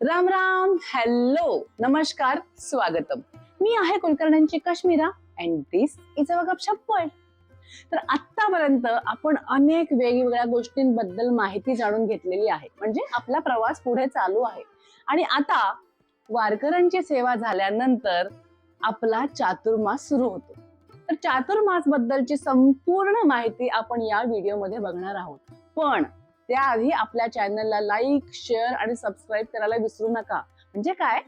Ram Ram, hello, नमस्कार, स्वागतम. मी आहे कुलकर्ण्यांची Kashmira and this is a Gapshap world. तर आतापर्यंत आपण अनेक वेगवेगळ्या गोष्टींबद्दल माहिती जाणून घेतलेली आहे, म्हणजे आपला प्रवास पुढे चालू आहे. आणि आता वारकऱ्यांची सेवा झाल्यानंतर आपला चातुर्मास सुरू होतो. तर चातुर्मास बद्दलची संपूर्ण माहिती आपण या व्हिडिओमध्ये बघणार आहोत. पण त्याआधी आपल्या चॅनलला लाईक, शेअर आणि सबस्क्राईब करायला विसरू नका. म्हणजे काय,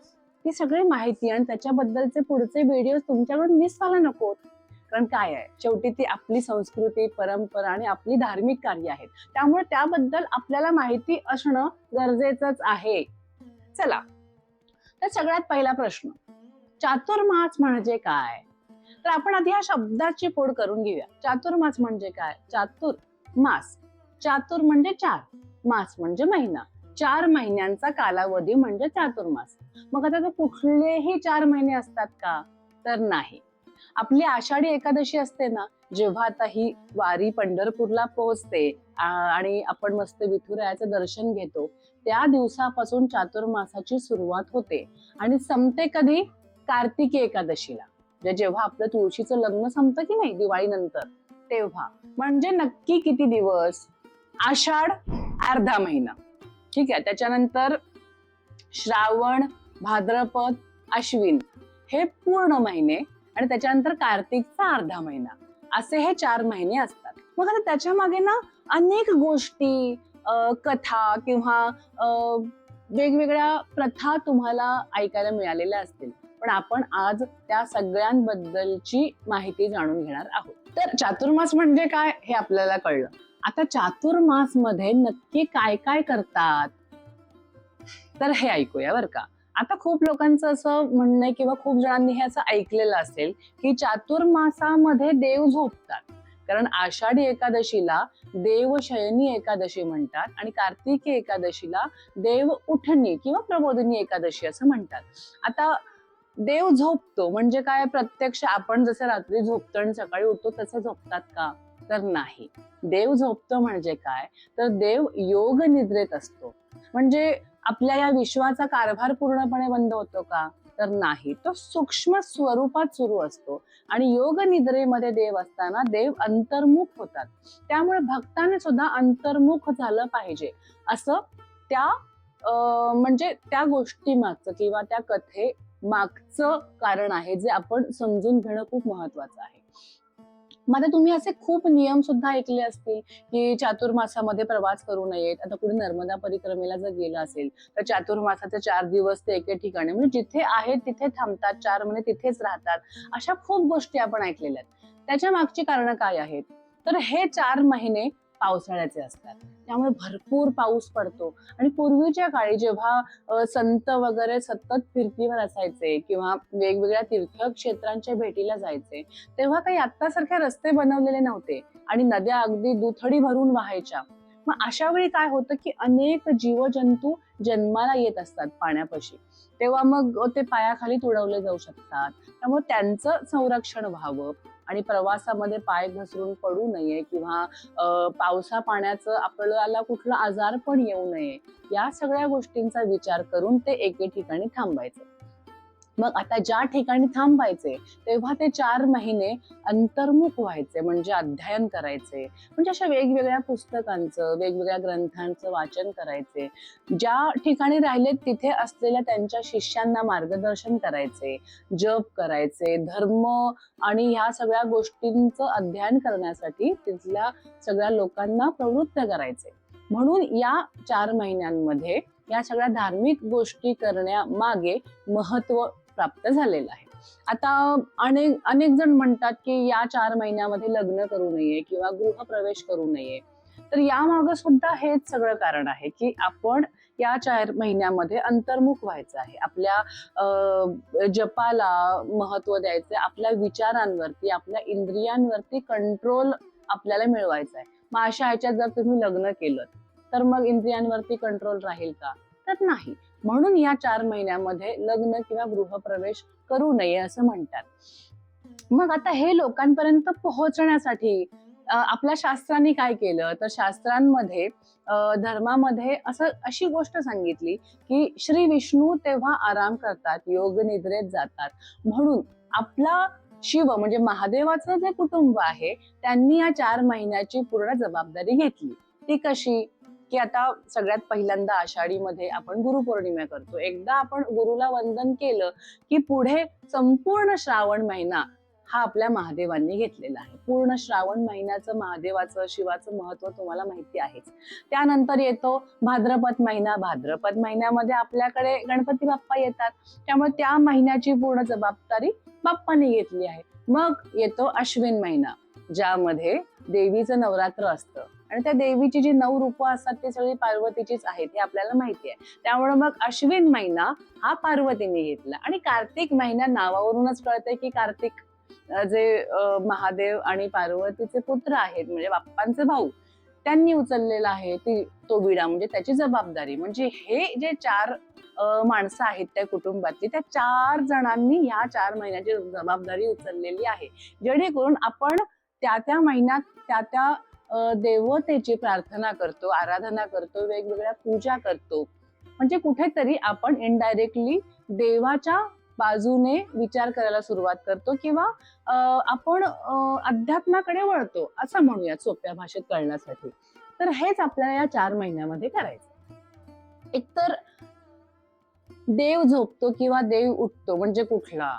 ती सगळी माहिती आणि त्याच्याबद्दलचे पुढचे व्हिडिओ तुमच्याकडून मिस व्हायला नको. कारण काय आहे, शेवटी ती आपली संस्कृती, परंपरा आणि आपली धार्मिक कार्य आहेत. त्यामुळे त्याबद्दल आपल्याला माहिती असणं गरजेचंच आहे. चला, तर सगळ्यात पहिला प्रश्न, चातुर्मास म्हणजे काय? तर आपण आधी या शब्दाची फोड करून घेऊया. चातुर्मास म्हणजे काय? चातुर मास, चातुर म्हणजे चार, मास म्हणजे महिना, 4 महिन्यांचा कालावधी म्हणजे चातुर्मास. मग आता तर कुठलेही 4 महिने असतात का? तर नाही. आपली आषाढी एकादशी असते ना, जेव्हा आता ही वारी पंढरपूरला पोहोचते आणि आपण मस्त विठुरायाचं दर्शन घेतो, त्या दिवसापासून चातुर्मासाची सुरुवात होते आणि संपते कधी? कार्तिकी एकादशीला. जेव्हा आपलं तुळशीचं लग्न संपतं की नाही दिवाळीनंतर, तेव्हा. म्हणजे नक्की किती दिवस? आषाढ अर्धा महिना, ठीक आहे. त्याच्यानंतर श्रावण, भाद्रपद, अश्विन हे पूर्ण महिने आणि त्याच्यानंतर कार्तिकचा अर्धा महिना, असे हे 4 महिने असतात. मग आता त्याच्या मागे ना अनेक गोष्टी, कथा किंवा वेगवेगळ्या प्रथा तुम्हाला ऐकायला मिळालेल्या असतील. पण आपण आज त्या सगळ्यांबद्दलची माहिती जाणून घेणार आहोत. तर चातुर्मास म्हणजे काय हे आपल्याला कळलं. आता चातुर्मास मध्ये नक्की काय काय करतात, तर हे ऐकूया बरं का. आता खूप लोकांचं असं म्हणणं आहे किंवा खूप जणांनी हे असं ऐकलेलं असेल की चातुर्मासामध्ये देव झोपतात. कारण आषाढी एकादशीला देवशयनी एकादशी म्हणतात आणि कार्तिकी एकादशीला देव उठणी किंवा प्रबोधिनी एकादशी असं म्हणतात. आता देव झोपतो म्हणजे काय? प्रत्यक्ष आपण जसं रात्री झोपतो आणि सकाळी उठतो तसं झोपतात का? तर नाही. देव झोपतो म्हणजे काय? तर देव योग निद्रेत असतो. म्हणजे आपल्या या विश्वाचा कारभार पूर्णपणे बंद होतो का? तर नाही. तो सूक्ष्म स्वरूपात सुरू असतो आणि योग निद्रेमध्ये देव असताना देव अंतर्मुख होतात. त्यामुळे भक्ताने सुद्धा अंतर्मुख झालं पाहिजे असं त्या म्हणजे त्या गोष्टी मागचं किंवा त्या कथे मागचं कारण आहे, जे आपण समजून घेणं खूप महत्वाचं आहे. मग आता तुम्ही असे खूप नियम सुद्धा ऐकले असतील की चातुर्मासामध्ये प्रवास करू नयेत. आता कुठे नर्मदा परिक्रमेला जर गेला असेल तर चातुर्मासाचे 4 दिवस ते एके ठिकाणी म्हणजे जिथे आहेत तिथे थांबतात, 4 महिने तिथेच राहतात. अशा खूप गोष्टी आपण ऐकलेल्या आहेत. त्याच्या मागची कारणं काय आहेत? तर हे 4 महिने पावसाळ्याचे असतात, त्यामुळे भरपूर पाऊस पडतो. आणि पूर्वीच्या काळी जेव्हा संत वगैरे सतत फिरतीवर असायचे किंवा वेगवेगळ्या तीर्थक्षेत्रांच्या भेटीला जायचे, तेव्हा काही आत्तासारखे रस्ते बनवलेले नव्हते आणि नद्या अगदी दुथडी भरून वाहायच्या. मग अशा वेळी काय होतं की अनेक जीवजंतू जन्माला येत असतात पाण्यापाशी, तेव्हा मग ते पायाखाली तुडवले जाऊ शकतात. त्यामुळे त्यांचं संरक्षण व्हावं आणि प्रवासामध्ये पाय घसरून पडू नये किंवा पावसा पाण्याचं आपल्याला कुठला आजार पण येऊ नये, या सगळ्या गोष्टींचा विचार करून ते एके ठिकाणी थांबायचे. मग आता ज्या ठिकाणी थांबायचे तेव्हा ते 4 महिने अंतर्मुख व्हायचे, म्हणजे अध्ययन करायचे. म्हणजे अशा वेगवेगळ्या पुस्तकांचं, वेगवेगळ्या ग्रंथांचं वाचन करायचे. ज्या ठिकाणी राहिले तिथे असलेल्या त्यांच्या शिष्यांना मार्गदर्शन करायचे, जप करायचे, धर्म आणि ह्या सगळ्या गोष्टींचं अध्ययन करण्यासाठी तिथल्या सगळ्या लोकांना प्रवृत्त करायचे. म्हणून या 4 महिन्यांमध्ये या सगळ्या धार्मिक गोष्टी करण्यामागे महत्व प्राप्त झालेलं आहे. आता अनेक जण म्हणतात की या 4 महिन्यामध्ये लग्न करू नये किंवा गृहप्रवेश करू नये. तर यामागे सुद्धा हेच सगळं कारण आहे की आपण या 4 महिन्यामध्ये अंतर्मुख व्हायचं आहे. आपल्या जपाला महत्व द्यायचं, आपल्या विचारांवरती, आपल्या इंद्रियांवरती कंट्रोल आपल्याला मिळवायचा आहे. मग अशा ह्याच्यात जर तुम्ही लग्न केलं तर मग इंद्रियांवरती कंट्रोल राहील का? तर नाही. म्हणून या 4 महिन्यामध्ये लग्न किंवा गृहप्रवेश करू नये असं म्हणतात. मग आता हे लोकांपर्यंत पोहोचण्यासाठी आपल्या शास्त्रांनी काय केलं तर शास्त्रांमध्ये धर्मामध्ये अशी गोष्ट सांगितली की श्री विष्णू तेव्हा आराम करतात, योग निद्रेत जातात, म्हणून आपला शिव म्हणजे महादेवाचं जे कुटुंब आहे त्यांनी या 4 महिन्याची पूर्ण जबाबदारी घेतली. ती कशी की आता सगळ्यात पहिल्यांदा आषाढीमध्ये आपण गुरुपौर्णिमा करतो. एकदा आपण गुरुला वंदन केलं की पुढे संपूर्ण श्रावण महिना हा आपल्या महादेवांनी घेतलेला आहे. पूर्ण श्रावण महिन्याचं महादेवाचं शिवाचं महत्व तुम्हाला माहिती आहेच. त्यानंतर येतो भाद्रपद महिना. भाद्रपद महिन्यामध्ये आपल्याकडे गणपती बाप्पा येतात, त्यामुळे त्या महिन्याची पूर्ण जबाबदारी बाप्पांनी घेतली आहे. मग येतो अश्विन महिना, ज्यामध्ये देवीचं नवरात्र असतं आणि त्या देवीची जी 9 रूपं असतात ती सगळी पार्वतीचीच आहेत हे आपल्याला माहिती आहे. त्यामुळे मग अश्विन महिना हा पार्वतीने घेतला. आणि कार्तिक महिना नावावरूनच कळतंय की कार्तिक जे महादेव आणि पार्वतीचे पुत्र आहेत म्हणजे बाप्पांचे भाऊ, त्यांनी उचललेला आहे तो विडा, म्हणजे त्याची जबाबदारी. म्हणजे हे जे 4 माणसं आहेत त्या कुटुंबातली, त्या 4 जणांनी ह्या 4 महिन्याची जबाबदारी उचललेली आहे, जेणेकरून आपण त्या महिन्यात त्या देवतेची प्रार्थना करतो, आराधना करतो, वेगवेगळ्या पूजा करतो. म्हणजे कुठेतरी आपण इनडायरेक्टली देवाच्या बाजूने विचार करायला सुरुवात करतो किंवा आपण अध्यात्माकडे वळतो असं म्हणूयात सोप्या भाषेत कळण्यासाठी. तर हेच आपल्याला या 4 महिन्यामध्ये करायचं. एकतर देव झोपतो किंवा देव उठतो म्हणजे कुठला,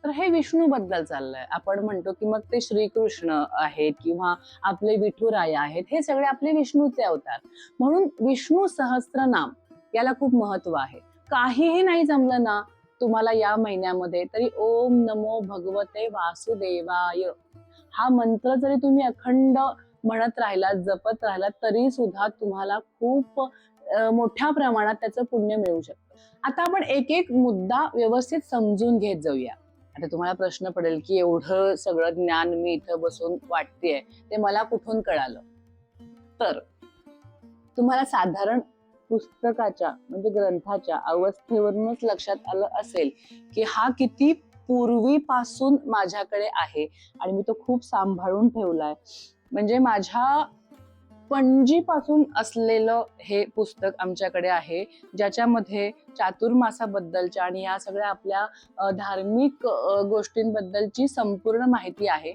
तर हे विष्णू बद्दल चाललंय. आपण म्हणतो की मग ते श्रीकृष्ण आहेत किंवा आपले विठुराय आहेत, हे सगळे आपले विष्णूचे अवतार. म्हणून विष्णू सहस्त्रनाम याला खूप महत्व आहे. काहीही नाही जमलं ना तुम्हाला या महिन्यामध्ये, तरी ओम नमो भगवते वासुदेवाय हा मंत्र जरी तुम्ही अखंड म्हणत राहिलात, जपत राहिलात, तरी सुद्धा तुम्हाला खूप मोठ्या प्रमाणात त्याचं पुण्य मिळू शकतं. आता आपण एक एक मुद्दा व्यवस्थित समजून घेत जाऊया. आता तुम्हाला प्रश्न पडेल की एवढं सगळं ज्ञान मी इथं बसून वाटतेय ते मला कुठून कळालं. तर तुम्हाला साधारण पुस्तकाच्या म्हणजे ग्रंथाच्या अवस्थेवरूनच लक्षात आलं असेल की हा किती पूर्वीपासून माझ्याकडे आहे आणि मी तो खूप सांभाळून ठेवलाय. म्हणजे माझ्या पणजीपासून असलेलं हे पुस्तक आमच्याकडे आहे, ज्याच्यामध्ये चातुर्मासाबद्दलच्या आणि या सगळ्या आपल्या धार्मिक गोष्टींबद्दलची संपूर्ण माहिती आहे.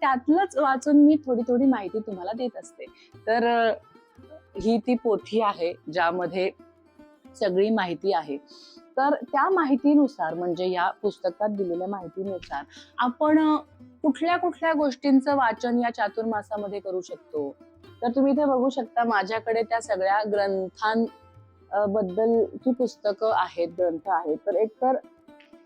त्यातलंच वाचून मी थोडी थोडी माहिती तुम्हाला देत असते. तर ही ती पोथी आहे ज्यामध्ये सगळी माहिती आहे. तर त्या माहितीनुसार म्हणजे या पुस्तकात दिलेल्या माहितीनुसार आपण कुठल्या कुठल्या गोष्टींचं वाचन या चातुर्मासामध्ये करू शकतो. तर तुम्ही इथे बघू शकता माझ्याकडे त्या सगळ्या ग्रंथांबद्दलची पुस्तकं आहेत, ग्रंथ आहेत. तर एक तर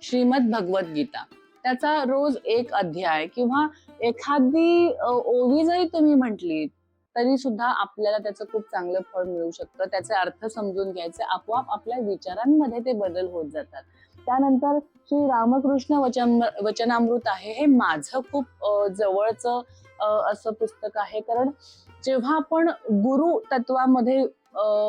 श्रीमद भगवद्गीता, त्याचा रोज एक अध्याय किंवा एखादी ओवी जरी तुम्ही म्हटली तरी सुद्धा आपल्याला त्याचं खूप चांगलं फळ मिळू शकतं. त्याचे अर्थ समजून घ्यायचे, आपोआप आपल्या विचारांमध्ये ते बदल होत जातात. त्यानंतर श्री रामकृष्ण वचनामृत आहे, हे माझं खूप जवळचं असं पुस्तक आहे. कारण जेव्हा आपण गुरु तत्वामध्ये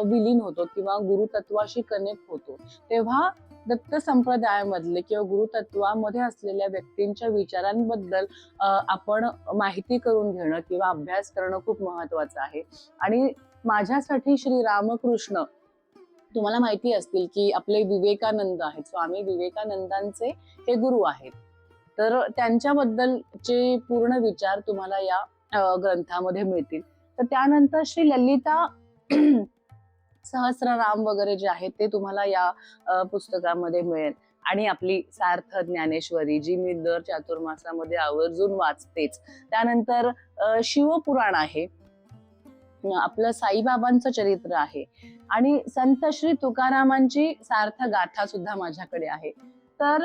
विलीन होतो किंवा गुरु तत्वाशी कनेक्ट होतो, तेव्हा दत्त संप्रदायामधले किंवा गुरुतत्वामध्ये असलेल्या व्यक्तींच्या विचारांबद्दल आपण माहिती करून घेणं किंवा अभ्यास करणं खूप महत्वाचं आहे. आणि माझ्यासाठी श्री रामकृष्ण, तुम्हाला माहिती असतील की आपले विवेकानंद आहेत, स्वामी विवेकानंदांचे हे गुरु आहेत. तर त्यांच्याबद्दलचे पूर्ण विचार तुम्हाला या ग्रंथामध्ये मिळतील. तर त्यानंतर श्री ललिता सहस्रनाम वगैरे जे आहेत ते तुम्हाला या पुस्तकामध्ये मिळेल. आणि आपली सार्थ ज्ञानेश्वरी जी मी दर चातुर्मासामध्ये आवर्जून वाचतेच. त्यानंतर शिवपुराण आहे, आपलं साईबाबांचं चरित्र आहे आणि संत श्री तुकारामांची सार्थ गाथा सुद्धा माझ्याकडे आहे. तर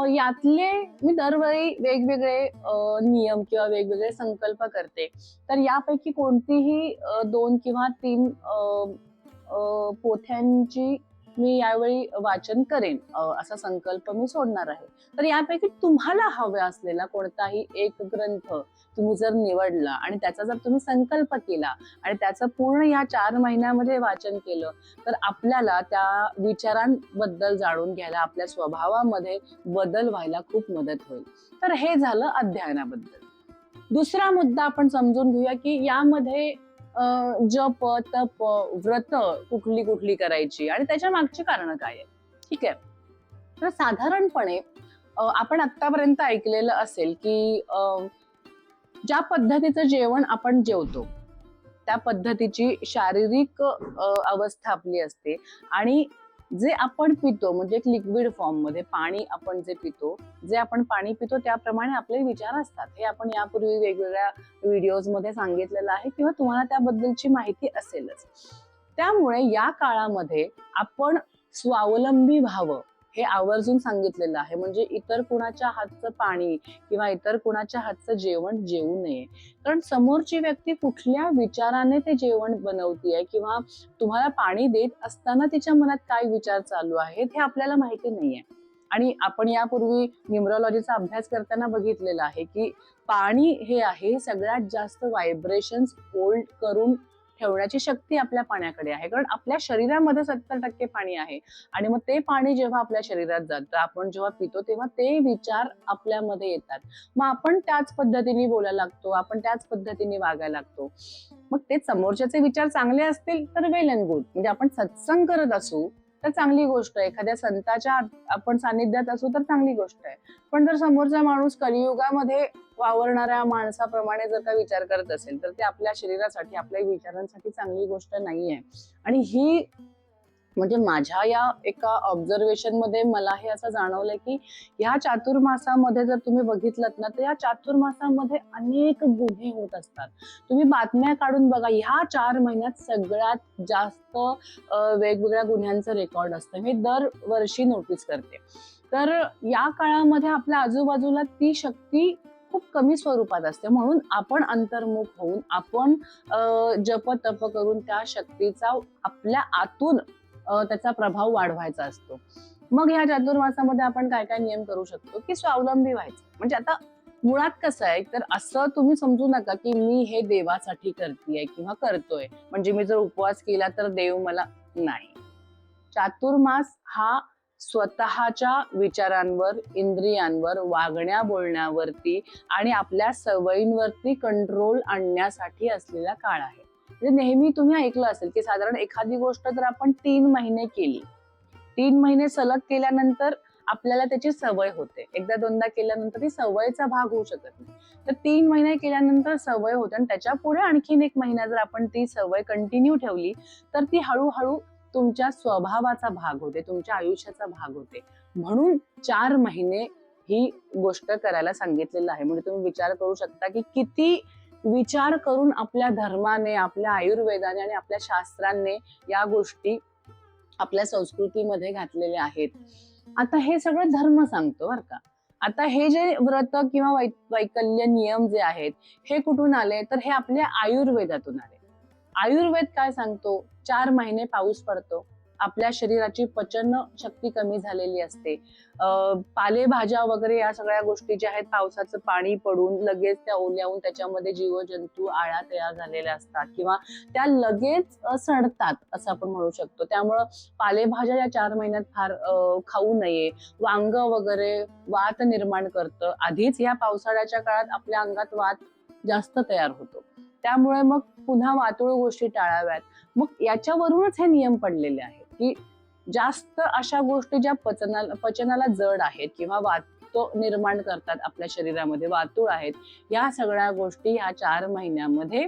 यातले मी दरवेळी वेगवेगळे नियम किंवा वेगवेगळे संकल्प करते. तर यापैकी कोणतीही 2 किंवा 3 पोथ्यांची मी यावेळी वाचन करेन असा संकल्प मी सोडणार आहे. तर यापैकी तुम्हाला हवा असलेला कोणताही एक ग्रंथ तुम्ही जर निवडला आणि त्याचा जर तुम्ही संकल्प केला आणि त्याचं पूर्ण या 4 महिन्यामध्ये वाचन केलं, तर आपल्याला त्या विचारांबद्दल जाणून घ्यायला, आपल्या स्वभावामध्ये बदल व्हायला खूप मदत होईल. तर हे झालं अध्ययनाबद्दल. दुसरा मुद्दा आपण समजून घेऊया की यामध्ये जप, तप, व्रत कुठली कुठली करायची आणि त्याच्या मागची कारण काय आहे. ठीक आहे. तर साधारणपणे आपण आतापर्यंत ऐकलेलं असेल की ज्या पद्धतीचं जेवण आपण जेवतो त्या पद्धतीची शारीरिक अवस्था आपली असते आणि जे आपण पितो म्हणजे एक लिक्विड फॉर्म मध्ये पाणी आपण जे पितो, जे आपण पाणी पितो त्याप्रमाणे आपले विचार असतात. हे आपण यापूर्वी वेगवेगळ्या व्हिडिओज मध्ये सांगितलेलं आहे किंवा तुम्हाला त्याबद्दलची माहिती असेलच. त्यामुळे या काळामध्ये आपण स्वावलंबी व्हावं हे आवर्जून सांगितलेलं आहे. म्हणजे इतर कुणाच्या हातचं पाणी किंवा इतर कुणाच्या हातचं जेवण जेवू नये. कारण समोरची व्यक्ती कुठल्या विचाराने ते जेवण बनवतीये किंवा तुम्हाला पाणी देत असताना तिच्या मनात काय विचार चालू आहेत हे आपल्याला माहिती नाहीये. आणि आपण यापूर्वी न्यूमरोलॉजीचा अभ्यास करताना बघितलेला आहे की पाणी हे आहे सगळ्यात जास्त व्हायब्रेशन्स होल्ड करून ठेवण्याची शक्ती आपल्या पाण्याकडे आहे. कारण आपल्या शरीरामध्ये 70% पाणी आहे आणि मग ते पाणी जेव्हा आपल्या शरीरात जातं, आपण जेव्हा पितो तेव्हा ते विचार आपल्यामध्ये येतात. मग आपण त्याच पद्धतीने बोलायला लागतो, आपण त्याच पद्धतीने वागायला लागतो. मग ते समोरच्याचे विचार चांगले असतील तर वेल अँड गुड. म्हणजे आपण सत्संग करत असू तर चांगली गोष्ट आहे, एखाद्या संताच्या आपण सानिध्यात असू तर चांगली गोष्ट आहे. पण जर समोरचा माणूस कलियुगामध्ये वावरणाऱ्या माणसाप्रमाणे जर का विचार करत असेल तर ते आपल्या शरीरासाठी, आपल्या विचारांसाठी चांगली गोष्ट नाहीये. आणि ही म्हणजे माझ्या या एका ऑब्झर्वेशन मध्ये मला हे असं जाणवलंय की ह्या चातुर्मासामध्ये जर तुम्ही बघितलं ना तर या चातुर्मासामध्ये अनेक गुन्हे होत असतात. तुम्ही बातम्या काढून बघा, ह्या 4 महिन्यात सगळ्यात जास्त वेगवेगळ्या गुन्ह्यांचं रेकॉर्ड असतं. मी दरवर्षी नोटीस करते. तर या काळामध्ये आपल्या आजूबाजूला ती शक्ती खूप कमी स्वरूपात असते. म्हणून आपण अंतर्मुख होऊन आपण जप तप करून त्या शक्तीचा आपल्या आतून त्याचा प्रभाव वाढवायचा असतो. मग ह्या चातुर्मासामध्ये आपण काय काय नियम करू शकतो की स्वावलंबी व्हायचं. म्हणजे आता मुळात कसं आहे तर असं तुम्ही समजू नका की मी हे देवासाठी करतेय किंवा करतोय म्हणजे मी जर उपवास केला तर देव मला, नाही. चातुर्मास हा स्वतःच्या विचारांवर, इंद्रियांवर, वागण्या बोलण्यावरती आणि आपल्या सवयींवरती कंट्रोल आणण्यासाठी असलेला काळ आहे. म्हणजे नेहमी तुम्ही ऐकलं असेल की साधारण एखादी गोष्ट जर आपण 3 महिने केली, 3 महिने सलग केल्यानंतर आपल्याला त्याची सवय होते. एकदा दोनदा केल्यानंतर ती सवयीचा भाग होऊ शकत नाही. तर 3 महिने केल्यानंतर सवय होते आणि त्याच्या पुढे आणखीन 1 महिना जर आपण ती सवय कंटिन्यू ठेवली तर ती हळूहळू तुमच्या स्वभावाचा भाग होते, तुमच्या आयुष्याचा भाग होते. म्हणून 4 महिने ही गोष्ट करायला सांगितलेलं आहे. म्हणजे तुम्ही विचार करू शकता की किती विचार करून आपल्या धर्माने, आपल्या आयुर्वेदाने आणि आपल्या शास्त्रांनी या गोष्टी आपल्या संस्कृतीमध्ये घातलेल्या आहेत. आता हे सगळं धर्म सांगतो बरं का. आता हे जे व्रत किंवा वैकल्य नियम जे आहेत हे कुठून आले तर हे आपल्या आयुर्वेदातून आले. आयुर्वेद काय सांगतो, 4 महिने पाऊस पडतो, आपल्या शरीराची पचन शक्ती कमी झालेली असते, पालेभाज्या वगैरे या सगळ्या गोष्टी ज्या आहेत पावसाचं पाणी पडून लगेच त्या ओल्याहून त्याच्यामध्ये जीवजंतू आळ्या तयार झालेल्या असतात किंवा त्या लगेच सडतात असं आपण म्हणू शकतो. त्यामुळं पालेभाज्या या 4 महिन्यात फार खाऊ नये. वांग वगैरे वात निर्माण करतं. आधीच या पावसाळ्याच्या काळात आपल्या अंगात वात जास्त तयार होतो, त्यामुळे मग पुन्हा वातुळ गोष्टी टाळाव्यात. मग याच्यावरूनच हे नियम पडलेले आहेत की जास्त अशा गोष्टी ज्या पचनाला जड आहेत किंवा वात निर्माण करतात आपल्या शरीरामध्ये, वातुळ आहेत, या सगळ्या गोष्टी या 4 महिन्यामध्ये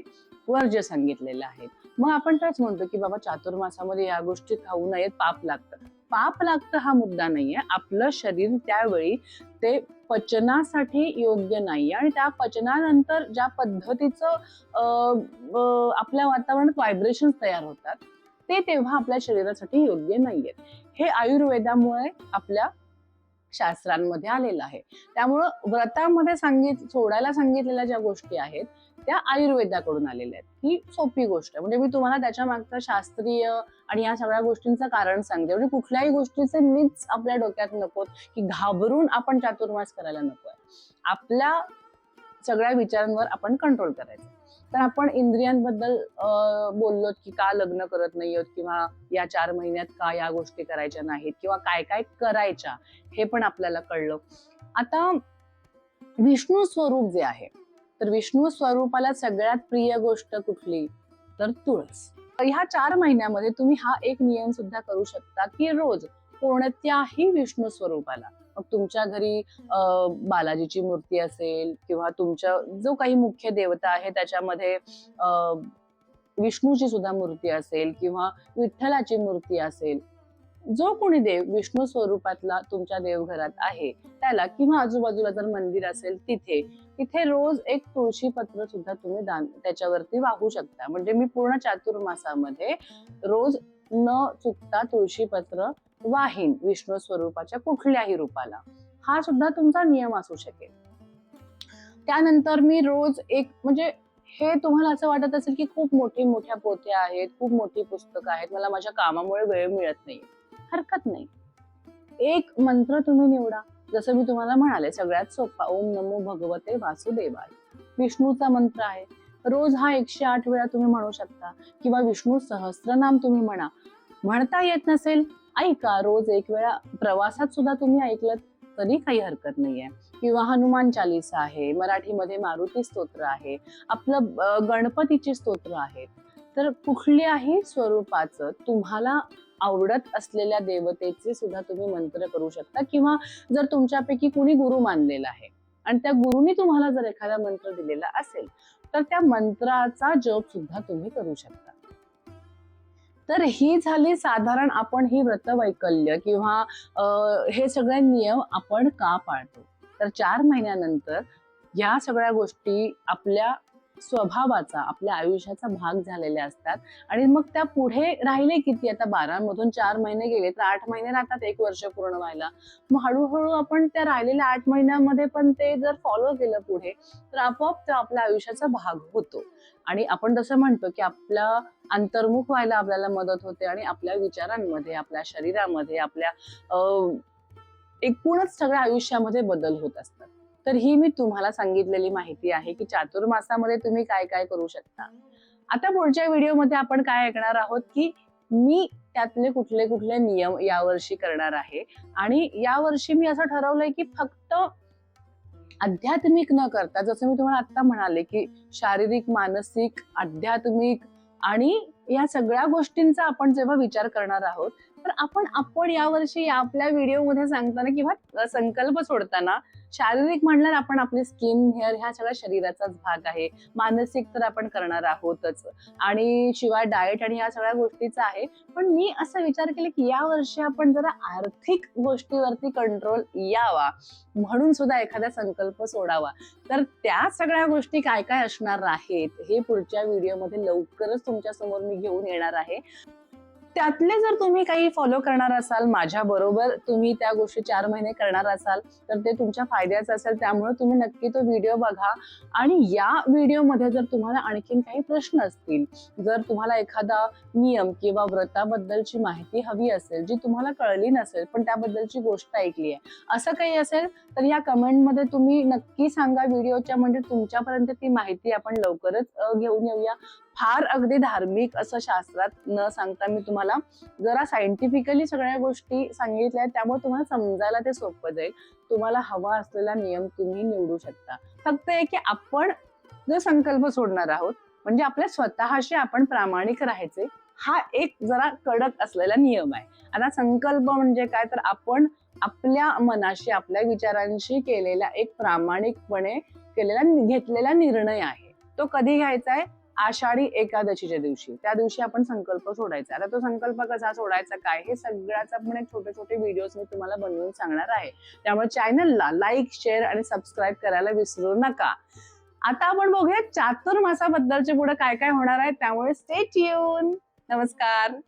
वर्ज्य सांगितलेल्या आहेत. मग आपण तेच म्हणतो की बाबा चातुर्मासामध्ये या गोष्टी खाऊ नयेत, पाप लागतं. पाप लागतं हा मुद्दा नाहीये. आपलं शरीर त्यावेळी ते पचनासाठी योग्य नाहीये आणि त्या पचनानंतर ज्या पद्धतीचं आपल्या वातावरणात व्हायब्रेशन तयार होतात ते तेव्हा आपल्या शरीरासाठी योग्य नाहीयेत. हे आयुर्वेदामुळे आपल्या शास्त्रांमध्ये आलेलं आहे. त्यामुळं व्रतामध्ये सोडायला सांगितलेल्या ज्या गोष्टी आहेत त्या आयुर्वेदाकडून आलेल्या आहेत. ही सोपी गोष्ट आहे. म्हणजे मी तुम्हाला त्याच्या मागचं शास्त्रीय आणि या सगळ्या गोष्टींचं कारण सांगते. म्हणजे कुठल्याही गोष्टीचे मीच आपल्या डोक्यात नकोत की घाबरून आपण चातुर्मास करायला नकोय. आपल्या सगळ्या विचारांवर आपण कंट्रोल करायचं. तर आपण इंद्रियांबद्दल बोललो की का लग्न करत नाही आहोत किंवा या 4 महिन्यात का या गोष्टी करायच्या नाहीत किंवा काय काय करायच्या हे पण आपल्याला कळलं. आता विष्णू स्वरूप जे आहे तर विष्णू स्वरूपाला सगळ्यात प्रिय गोष्ट कुठली, तर तुळस. ह्या 4 महिन्यामध्ये तुम्ही हा एक नियम सुद्धा करू शकता की रोज कोणत्याही विष्णू स्वरूपाला, मग तुमच्या घरी बालाजीची मूर्ती असेल किंवा तुमच्या जो काही मुख्य देवता आहे त्याच्यामध्ये विष्णूची सुद्धा मूर्ती असेल किंवा विठ्ठलाची मूर्ती असेल, जो कोणी देव विष्णू स्वरूपातला तुमच्या देवघरात आहे त्याला, किंवा आजूबाजूला जर मंदिर असेल तिथे तिथे रोज एक तुळशी पत्र सुद्धा तुम्ही दान त्याच्यावरती वाहू शकता. म्हणजे मी पूर्ण चातुर्मासामध्ये रोज न चुकता तुळशी पत्र वाहीन विष्णू स्वरूपाच्या कुठल्याही रूपाला. हा सुद्धा तुमचा नियम असू शकेल. त्यानंतर मी रोज एक, म्हणजे हे तुम्हाला असं वाटत असेल की खूप मोठ्या पोथ्या आहेत, खूप मोठी पुस्तकं आहेत, मला माझ्या कामामुळे वेळ मिळत नाही, हरकत नाही. एक मंत्र तुम्ही निवडा. जसं मी तुम्हाला म्हणाले सगळ्यात सोपा, ओम नमो भगवते वासुदेवाय, विष्णूचा मंत्र आहे. रोज हा 108 वेळा तुम्ही म्हणू शकता, किंवा विष्णू सहस्त्रनाम तुम्ही म्हणता येत नसेल, ऐका रोज 1 वेळा. प्रवासात सुद्धा तुम्ही ऐकलं तरी काही हरकत नाहीये. किंवा हनुमान चालीसा आहे, मराठीमध्ये मारुती स्तोत्र आहे, आपलं गणपतीची स्तोत्र आहेत. तर कुठल्याही स्वरूपाचं तुम्हाला आवडत असलेल्या देवतेचे सुद्धा तुम्ही मंत्र करू शकता. किंवा जर तुमच्यापैकी कुणी गुरु मानलेला आहे आणि त्या गुरुनी तुम्हाला जर एखादा मंत्र दिलेला असेल तर त्या मंत्राचा जप सुद्धा तुम्ही करू शकता. तर ही झाली साधारण आपण ही व्रतवैकल्य किंवा हे सगळे नियम आपण का पाळतो. तर 4 महिन्यानंतर या सगळ्या गोष्टी आपल्या स्वभावाचा, आपल्या आयुष्याचा भाग झालेल्या असतात. आणि मग त्या पुढे राहिले किती, आता 12 मधून 4 महिने गेले तर 8 महिने राहतात 1 वर्ष पूर्ण व्हायला. मग हळूहळू आपण त्या राहिलेल्या 8 महिन्यामध्ये पण ते जर फॉलो केलं पुढे, तर आपोआप तो आपल्या आयुष्याचा भाग होतो. आणि आपण जसं म्हणतो की आपला अंतर्मुख व्हायला आपल्याला मदत होते आणि आपल्या विचारांमध्ये, आपल्या शरीरामध्ये, आपल्या एकूणच सगळ्या आयुष्यामध्ये बदल होत असतात. तर ही मी तुम्हाला सांगितलेली माहिती आहे की चातुर्मासामध्ये तुम्ही काय काय करू शकता. आता पुढच्या व्हिडिओमध्ये आपण काय ऐकणार आहोत की मी त्यातले कुठले कुठले नियम यावर्षी करणार आहे. आणि यावर्षी मी असं ठरवलंय की फक्त आध्यात्मिक न करता, जसं मी तुम्हाला आता म्हणाले की शारीरिक, मानसिक, आध्यात्मिक आणि या सगळ्या गोष्टींचा आपण जेव्हा विचार करणार आहोत, तर आपण यावर्षी आपल्या व्हिडिओमध्ये सांगताना किंवा संकल्प सोडताना शारीरिक म्हणल्यावर आपण आपली स्किन, हेअर ह्या सगळ्या शरीराचाच भाग आहे. मानसिक तर आपण करणार आहोतच, आणि शिवाय डाएट आणि या सगळ्या गोष्टीचा आहे. पण मी असं विचार केला की या वर्षी आपण जरा आर्थिक गोष्टीवरती कंट्रोल यावा म्हणून सुद्धा एखादा संकल्प सोडावा. तर त्या सगळ्या गोष्टी काय काय असणार आहेत हे पुढच्या व्हिडिओमध्ये लवकरच तुमच्या समोर मी घेऊन येणार आहे. त्यातले जर तुम्ही काही फॉलो करणार असाल, माझ्या बरोबर तुम्ही त्या गोष्टी 4 महिने करणार असाल, तर ते तुमच्या फायद्याचं असेल. त्यामुळे तुम्ही नक्की तो व्हिडिओ बघा. आणि या व्हिडिओमध्ये जर तुम्हाला आणखीन काही प्रश्न असतील, जर तुम्हाला एखादा नियम किंवा व्रताबद्दलची माहिती हवी असेल जी तुम्हाला कळली नसेल पण त्याबद्दलची गोष्ट ऐकली आहे, असं काही असेल तर या कमेंटमध्ये तुम्ही नक्की सांगा व्हिडिओच्या, म्हणजे तुमच्यापर्यंत ती माहिती आपण लवकरच घेऊन येऊया. फार अगदी धार्मिक असं शास्त्रात न सांगता मी तुम्हाला जरा सायंटिफिकली सगळ्या गोष्टी सांगितल्या, त्यामुळे तुम्हाला समजायला ते सोपं जाईल. तुम्हाला हवा असलेला नियम तुम्ही निवडू शकता. फक्त एक की आपण जो संकल्प सोडणार आहोत, म्हणजे आपल्या स्वतःशी आपण प्रामाणिक राहायचे, हा एक जरा कडक असलेला नियम आहे. आता संकल्प म्हणजे काय, तर आपण आपल्या मनाशी, आपल्या विचारांशी केलेला एक प्रामाणिकपणे घेतलेला निर्णय आहे. तो कधी घ्यायचा आहे, आषाढी एकादशीच्या दिवशी. त्या दिवशी आपण संकल्प सोडायचा. आता तो संकल्प कसा सोडायचा, काय, हे सगळ्याच आपण एक छोटे छोटे व्हिडिओज मी तुम्हाला बनवून सांगणार आहे. त्यामुळे चॅनलला लाईक, शेअर आणि सबस्क्राईब करायला विसरू नका. आता आपण बघूया चातुर्मासाबद्दलचे पुढे काय काय होणार आहे, त्यामुळे स्टे ट्यून. नमस्कार.